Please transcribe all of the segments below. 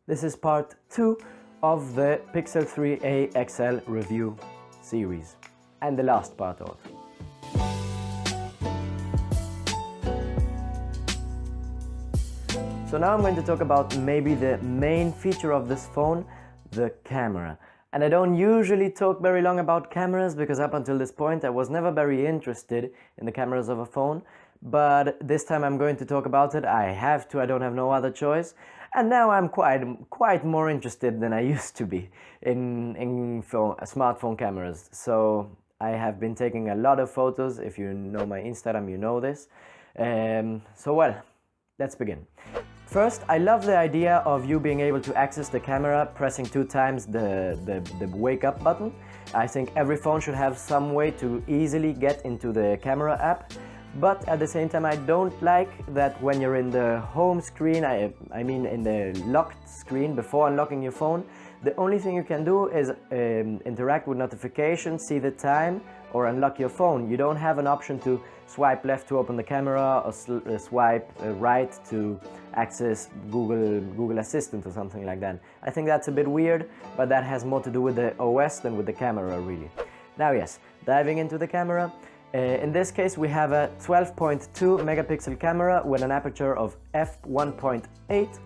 This is part 2 of the Pixel 3a XL review series, and the last part of it. So now I'm going to talk about maybe the main feature of this phone, the camera. And I don't usually talk very long about cameras because up until this point I was never very interested in the cameras of a phone. But this time I'm going to talk about it. I have to, I don't have no other choice. And now I'm quite more interested than I used to be in smartphone cameras. So I have been taking a lot of photos. If you know my Instagram, you know this. So well, let's begin. First, I love the idea of you being able to access the camera pressing 2 times the wake up button. I think every phone should have some way to easily get into the camera app. But at the same time, I don't like that when you're in the home screen, I mean in the locked screen before unlocking your phone, the only thing you can do is interact with notifications, see the time, or unlock your phone. You don't have an option to swipe left to open the camera or swipe right to access Google Assistant or something like that. I think that's a bit weird, but that has more to do with the OS than with the camera really. Now yes, diving into the camera. In this case we have a 12.2 megapixel camera with an aperture of f1.8.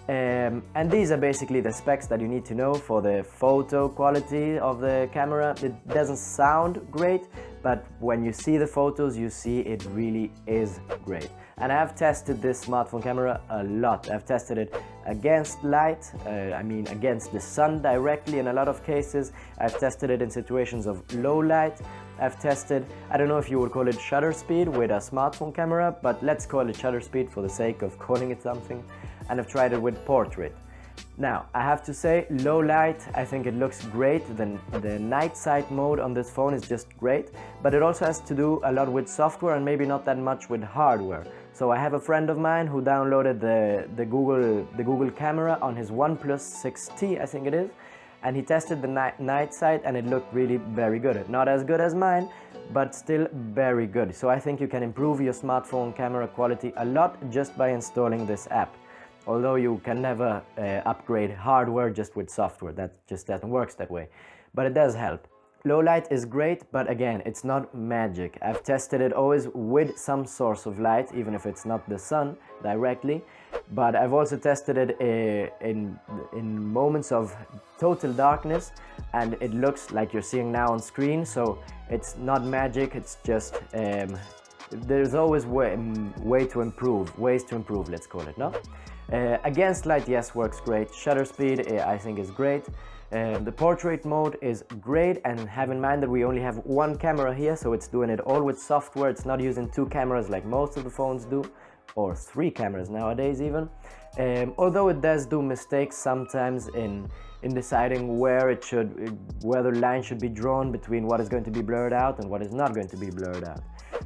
And these are basically the specs that you need to know for the photo quality of the camera. It doesn't sound great, but when you see the photos you see it really is great. And I've tested this smartphone camera a lot. I've tested it against light, against the sun directly in a lot of cases. I've tested it in situations of low light. I've tested, I don't know if you would call it shutter speed with a smartphone camera, but let's call it shutter speed for the sake of calling it something. And I've tried it with portrait. Now, I have to say, low light, I think it looks great. The night sight mode on this phone is just great, but it also has to do a lot with software and maybe not that much with hardware. So I have a friend of mine who downloaded the Google camera on his OnePlus 6T, I think it is, and he tested the night sight and it looked really very good. Not as good as mine, but still very good. So I think you can improve your smartphone camera quality a lot just by installing this app. Although you can never upgrade hardware just with software, that just doesn't work that way. But it does help. Low light is great, but again, it's not magic. I've tested it always with some source of light, even if it's not the sun directly. But I've also tested it in moments of total darkness, and it looks like you're seeing now on screen. So it's not magic, it's just there's always ways to improve, let's call it, no? Against light, yes, works great. Shutter speed, I think, is great. The portrait mode is great, and have in mind that we only have one camera here, so it's doing it all with software. It's not using 2 cameras like most of the phones do, or 3 cameras nowadays even. Although it does do mistakes sometimes in deciding where the line should be drawn between what is going to be blurred out and what is not going to be blurred out.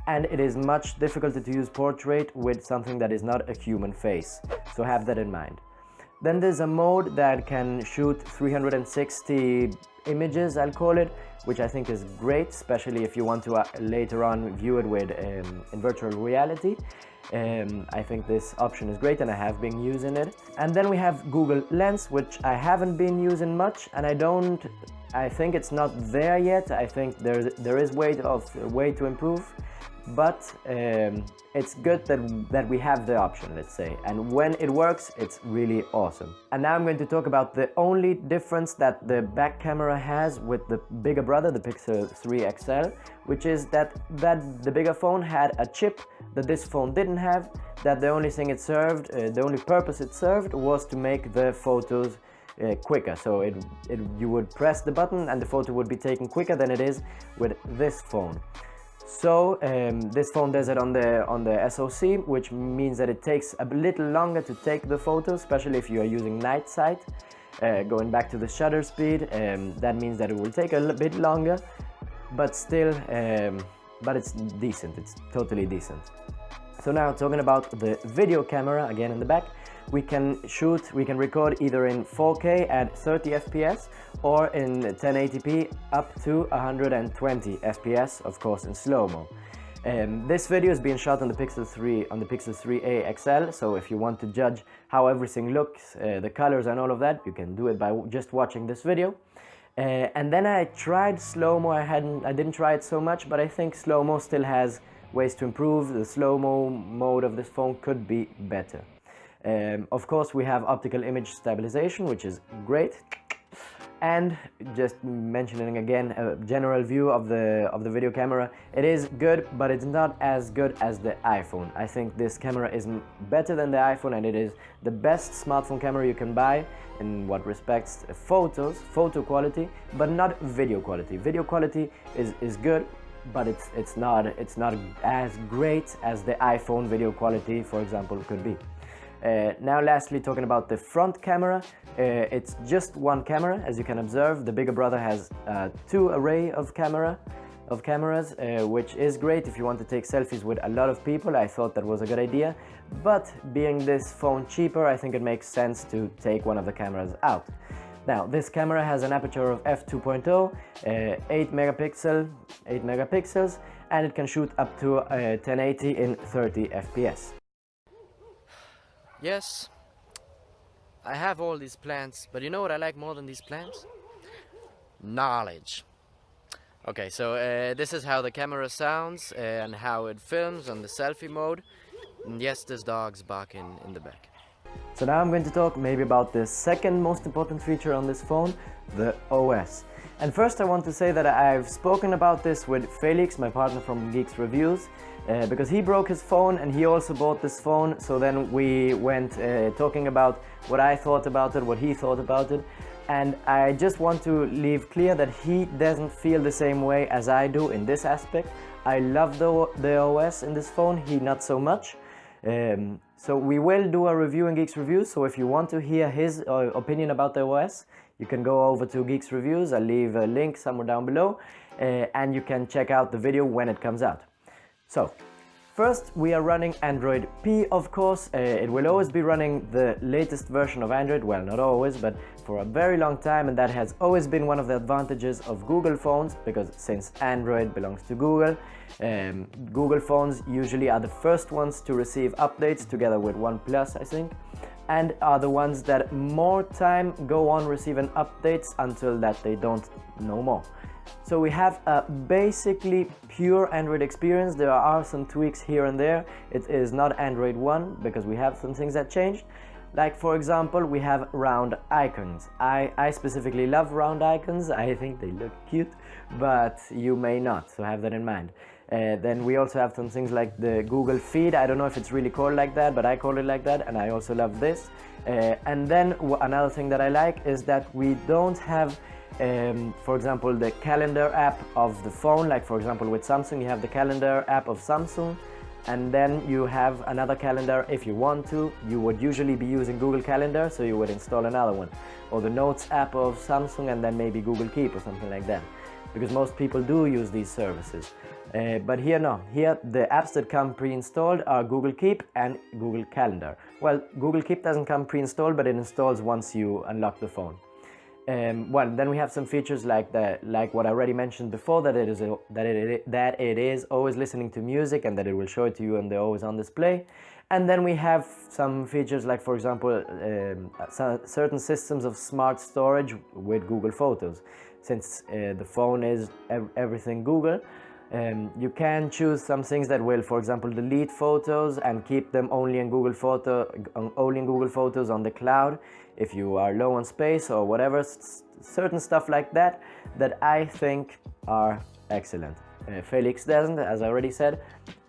And it is much difficult to use portrait with something that is not a human face, so have that in mind. Then there's a mode that can shoot 360 images, I'll call it, which I think is great, especially if you want to later on view it with in virtual reality. I think this option is great and I have been using it. And then we have Google Lens, which I haven't been using much, and I think it's not there yet. I think there is way to improve, but it's good that we have the option, let's say, and when it works, it's really awesome. And now I'm going to talk about the only difference that the back camera has with the bigger brother, the Pixel 3 XL, which is that the bigger phone had a chip that this phone didn't have, that the only thing it served, the only purpose it served was to make the photos quicker. So you would press the button and the photo would be taken quicker than it is with this phone. So this phone does it on the SoC, which means that it takes a little longer to take the photo, especially if you are using night sight. Going back to the shutter speed, that means that it will take a bit longer, but still, but it's decent, it's totally decent. So now talking about the video camera, again in the back, we can record either in 4K at 30 FPS or in 1080p up to 120 FPS, of course in slow-mo. This video is being shot on the Pixel 3a XL, so if you want to judge how everything looks, the colors and all of that, you can do it by just watching this video. And then I tried slow-mo. I didn't try it so much, but I think slow-mo still has ways to improve. The slow-mo mode of this phone could be better. Of course, we have optical image stabilization, which is great. And just mentioning again a general view of the video camera, it is good, but it's not as good as the iPhone. I think this camera is better than the iPhone, and it is the best smartphone camera you can buy in what respects photo quality, but not video quality. Video quality is good, but it's not as great as the iPhone video quality, for example, could be. Now lastly, talking about the front camera, it's just one camera. As you can observe, the bigger brother has two array of cameras, which is great if you want to take selfies with a lot of people. I thought that was a good idea, but being this phone cheaper, I think it makes sense to take one of the cameras out. Now, this camera has an aperture of f2.0, 8 megapixels, and it can shoot up to 1080 in 30 FPS. Yes, I have all these plans, but you know what I like more than these plans? Knowledge. Okay, so this is how the camera sounds and how it films on the selfie mode. And yes, there's dogs barking in the back. So now I'm going to talk maybe about the second most important feature on this phone, the OS. And first I want to say that I've spoken about this with Felix, my partner from Geek's Reviews, because he broke his phone and he also bought this phone. So then we went talking about what I thought about it, what he thought about it. And I just want to leave clear that he doesn't feel the same way as I do in this aspect. I love the OS in this phone, he not so much. So we will do a review in Geek's Reviews, so if you want to hear his opinion about the OS, you can go over to Geek's Reviews. I'll leave a link somewhere down below, and you can check out the video when it comes out. So, first we are running Android P, of course. It will always be running the latest version of Android, well, not always, but for a very long time, and that has always been one of the advantages of Google phones, because since Android belongs to Google, Google phones usually are the first ones to receive updates together with OnePlus, I think, and are the ones that more time go on receiving updates until that they don't no more. So we have a basically pure Android experience. There are some tweaks here and there. It is not Android 1 because we have some things that changed. Like, for example, we have round icons. I specifically love round icons. I think they look cute, but you may not, so have that in mind. Then we also have some things like the Google feed. I don't know if it's really called like that, but I call it like that, and I also love this. And then another thing that I like is that we don't have, for example, the calendar app of the phone. Like, for example, with Samsung, you have the calendar app of Samsung, and then you have another calendar if you want to. You would usually be using Google Calendar, so you would install another one. Or the Notes app of Samsung, and then maybe Google Keep or something like that, because most people do use these services. But here no, here the apps that come pre-installed are Google Keep and Google Calendar. Well, Google Keep doesn't come pre-installed, but it installs once you unlock the phone. Well, then we have some features like what I already mentioned before, that it is always listening to music and that it will show it to you on the always on display. And then we have some features like, for example, certain systems of smart storage with Google Photos. Since the phone is everything Google, you can choose some things that will, for example, delete photos and keep them only in Google Photos on the cloud if you are low on space or whatever. Certain stuff like that I think are excellent. Felix doesn't, as I already said,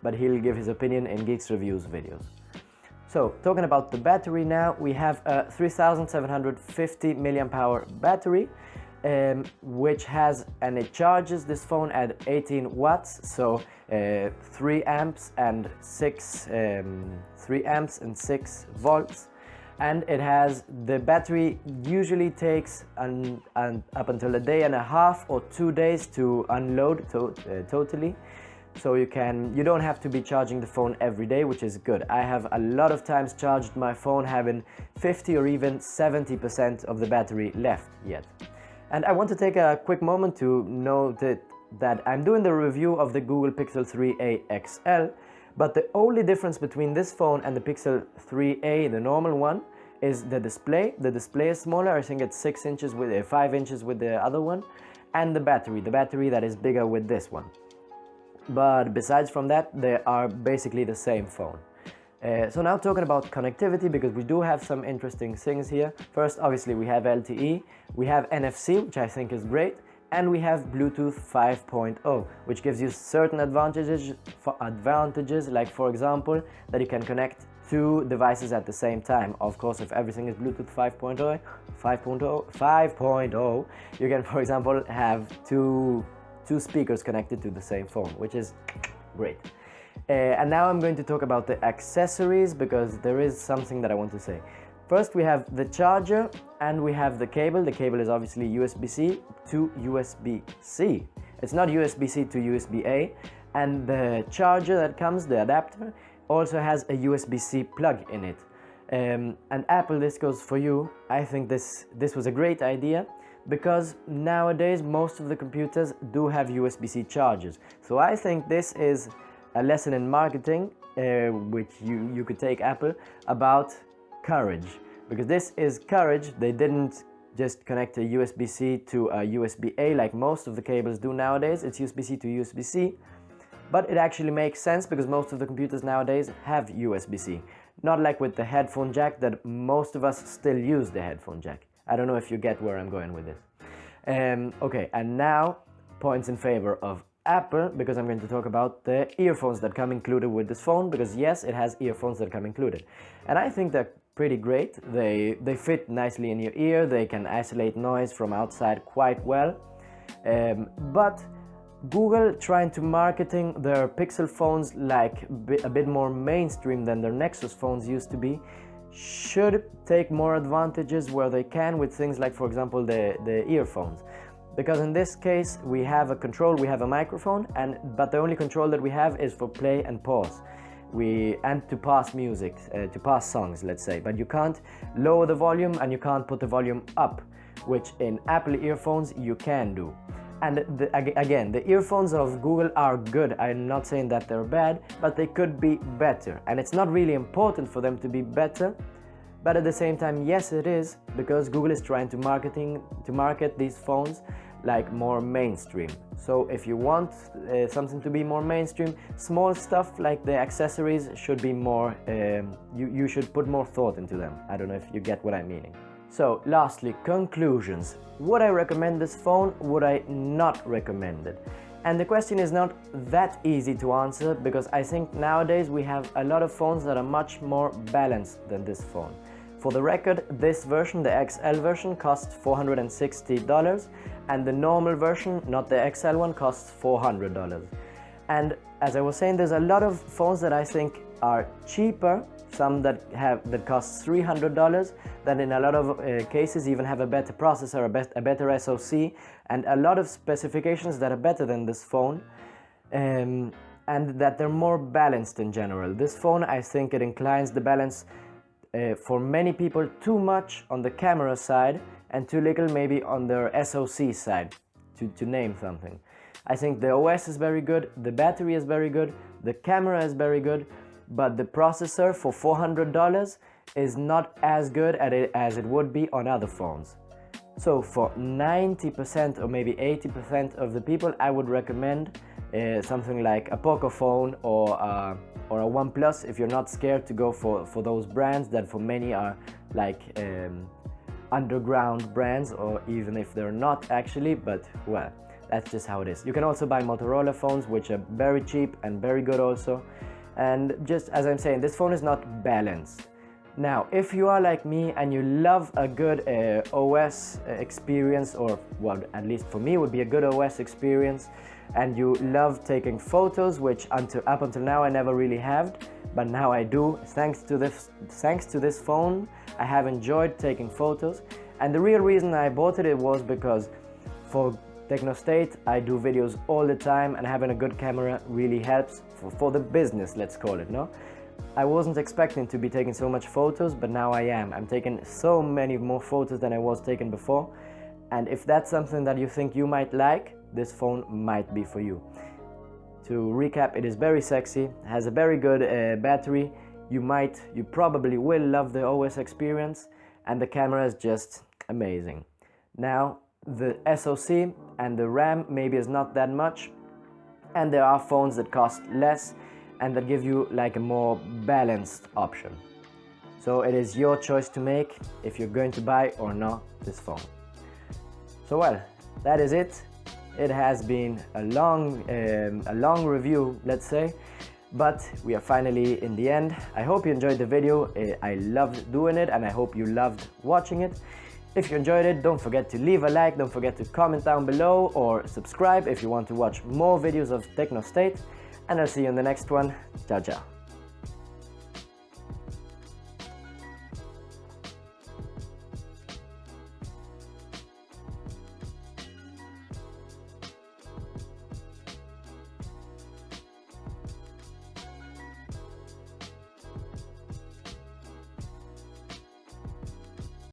but he'll give his opinion in Geek's Reviews videos. So, talking about the battery now, we have a 3750 mAh battery, which has, and it charges this phone at 18 watts, so 3 amps and 6 volts. And it has, the battery usually takes up until a day and a half or 2 days to unload totally. So you don't have to be charging the phone every day, which is good. I have a lot of times charged my phone having 50 or even 70% of the battery left yet. And I want to take a quick moment to note that I'm doing the review of the Google Pixel 3a XL, but the only difference between this phone and the Pixel 3a, the normal one, is the display. The display is smaller, I think it's 6 inches with 5 inches with the other one, and the battery that is bigger with this one. But besides from that, they are basically the same phone. So now talking about connectivity, because we do have some interesting things here. First, obviously we have LTE, we have NFC, which I think is great, and we have Bluetooth 5.0, which gives you certain advantages, like for example, that you can connect 2 devices at the same time. Of course, if everything is Bluetooth 5.0, you can, for example, have two speakers connected to the same phone, which is great. And now I'm going to talk about the accessories, because there is something that I want to say. First, we have the charger and we have the cable. The cable is obviously USB-C to USB-C. It's not USB-C to USB-A. And the charger that comes, the adapter, also has a USB-C plug in it. And Apple, this goes for you. I think this was a great idea, because nowadays most of the computers do have USB-C chargers. So I think this is a lesson in marketing, which you could take Apple, about courage, because this is courage. They didn't just connect a USB-C to a USB-A like most of the cables do nowadays. It's USB-C to USB-C, but it actually makes sense because most of the computers nowadays have USB-C. Not like with the headphone jack, that most of us still use the headphone jack. I don't know if you get where I'm going with this. Okay, and now points in favor of Apple, because I'm going to talk about the earphones that come included with this phone, because yes, it has earphones that come included. And I think they're pretty great. They fit nicely in your ear, they can isolate noise from outside quite well. But Google, trying to marketing their Pixel phones like a bit more mainstream than their Nexus phones used to be, should take more advantages where they can with things like, for example, the earphones. Because in this case we have a control, we have a microphone, but the only control that we have is for play and pause. And to pass music, to pass songs, let's say. But you can't lower the volume and you can't put the volume up, which in Apple earphones you can do. And again, the earphones of Google are good. I'm not saying that they're bad, but they could be better. And it's not really important for them to be better, but at the same time, yes, it is, because Google is trying to market these phones like more mainstream. So if you want something to be more mainstream, small stuff like the accessories should be more, you should put more thought into them. I don't know if you get what I'm meaning. So lastly, conclusions. Would I recommend this phone? Would I not recommend it? And the question is not that easy to answer, because I think nowadays we have a lot of phones that are much more balanced than this phone. For the record, this version, the XL version, costs $460, and the normal version, not the XL one, costs $400. And as I was saying, there's a lot of phones that I think are cheaper, some that cost $300, that in a lot of cases even have a better processor, a better SoC, and a lot of specifications that are better than this phone, and that they're more balanced in general. This phone, I think it inclines the balance for many people too much on the camera side and too little maybe on their SoC side, to name something. I think the OS is very good, the battery is very good, the camera is very good, but the processor for $400 is not as good at it as it would be on other phones. So for 90% or maybe 80% of the people, I would recommend something like a Poco phone or a OnePlus, if you're not scared to go for those brands that for many are like underground brands, or even if they're not actually, but well, that's just how it is. You can also buy Motorola phones, which are very cheap and very good also. And just as I'm saying, this phone is not balanced. Now, if you are like me and you love a good OS experience, or well, at least for me it would be a good OS experience, and you love taking photos, which up until now I never really have, but now I do. Thanks to this phone, I have enjoyed taking photos. And the real reason I bought it was because for Technostate I do videos all the time, and having a good camera really helps for the business, let's call it, no? I wasn't expecting to be taking so much photos, but now I am. I'm taking so many more photos than I was taking before. And if that's something that you think you might like, this phone might be for you. To recap, it is very sexy, has a very good battery, you probably will love the OS experience, and the camera is just amazing. Now, the SoC and the RAM maybe is not that much, and there are phones that cost less and that give you like a more balanced option. So it is your choice to make if you're going to buy or not this phone. So well, that is it. It has been a long review, let's say, but we are finally in the end. I hope you enjoyed the video. I loved doing it and I hope you loved watching it. If you enjoyed it, don't forget to leave a like, don't forget to comment down below or subscribe if you want to watch more videos of Techno State, and I'll see you in the next one. Ciao, ciao.